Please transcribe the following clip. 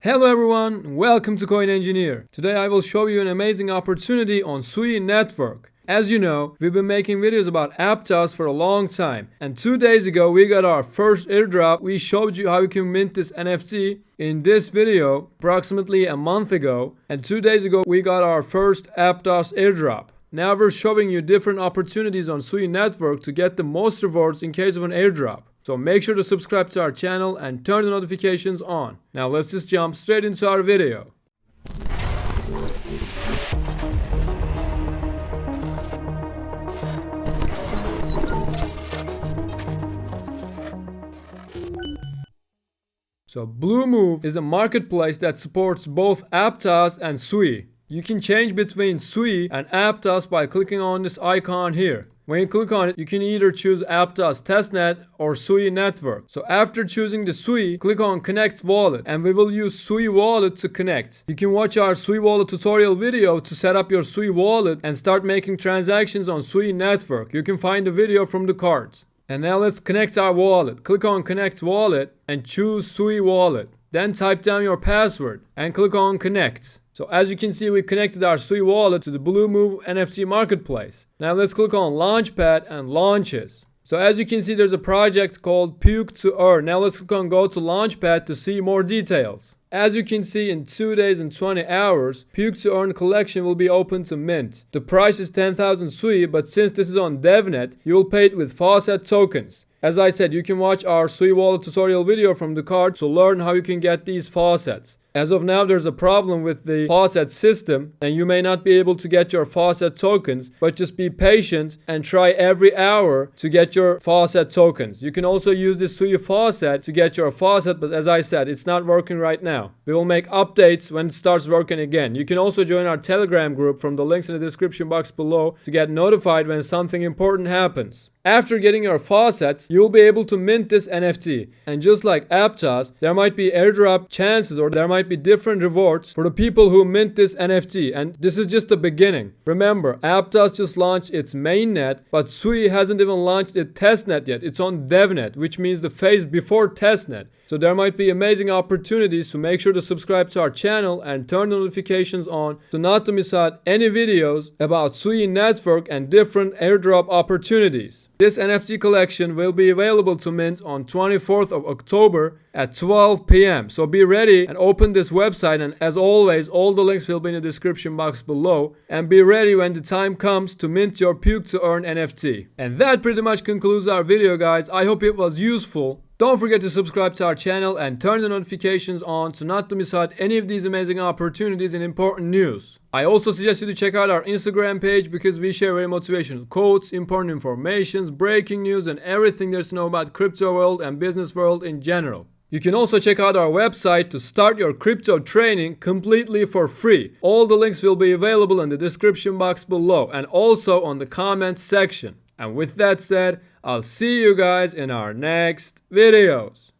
Hello everyone, welcome to Coin Engineer. Today I will show you an amazing opportunity on Sui Network. As you know, we've been making videos about aptos for a long time, and 2 days ago we got our first airdrop. We showed you how you can mint this NFT in this video approximately a month ago, and 2 days ago we got our first aptos airdrop. Now we're showing you different opportunities on Sui Network to get the most rewards in case of an airdrop. So make sure to subscribe to our channel and turn the notifications on. Now let's just jump straight into our video. So Bluemove is a marketplace that supports both aptos and Sui. You can change between Sui and aptos by clicking on this icon here. When you click on it, you can either choose aptos testnet or Sui network. So after choosing the Sui, click on connect wallet and we will use Sui wallet to connect. You can watch our Sui wallet tutorial video to set up your Sui wallet and start making transactions on Sui network. You can find the video from the cards. And now let's connect our wallet. Click on connect wallet and choose Sui wallet. Then type down your password and click on connect. So as you can see, we connected our Sui wallet to the Bluemove NFT marketplace. Now let's click on Launchpad and Launches. So as you can see, there's a project called Puke to Earn. Now let's click on Go to Launchpad to see more details. As you can see, in 2 days and 20 hours, Puke to Earn collection will be open to mint. The price is 10,000 Sui, but since this is on DevNet, you will pay it with faucet tokens. As I said, you can watch our Sui wallet tutorial video from the card to learn how you can get these faucets. As of now, there's a problem with the faucet system and you may not be able to get your faucet tokens, but just be patient and try every hour to get your faucet tokens. You can also use this Sui faucet to get your faucet, but as I said, it's not working right now. We will make updates when it starts working again. You can also join our Telegram group from the links in the description box below to get notified when something important happens. After getting your faucets, you will be able to mint this NFT. And just like aptos, there might be airdrop chances or there might be different rewards for the people who mint this NFT. And this is just the beginning. Remember, aptos just launched its mainnet, but Sui hasn't even launched its testnet yet. It's on DevNet, which means the phase before testnet. So there might be amazing opportunities, so make sure to subscribe to our channel and turn the notifications on to not to miss out any videos about Sui Network and different airdrop opportunities. This NFT collection will be available to mint on 24th of October at 12 p.m. So be ready and open this website, and as always, all the links will be in the description box below. And be ready when the time comes to mint your Puke to Earn NFT. And that pretty much concludes our video, guys. I hope it was useful. Don't forget to subscribe to our channel and turn the notifications on so not to miss out any of these amazing opportunities and important news. I also suggest you to check out our Instagram page because we share very motivational quotes, important informations, breaking news, and everything there's to know about crypto world and business world in general. You can also check out our website to start your crypto training completely for free. All the links will be available in the description box below and also on the comments section. And with that said, I'll see you guys in our next videos.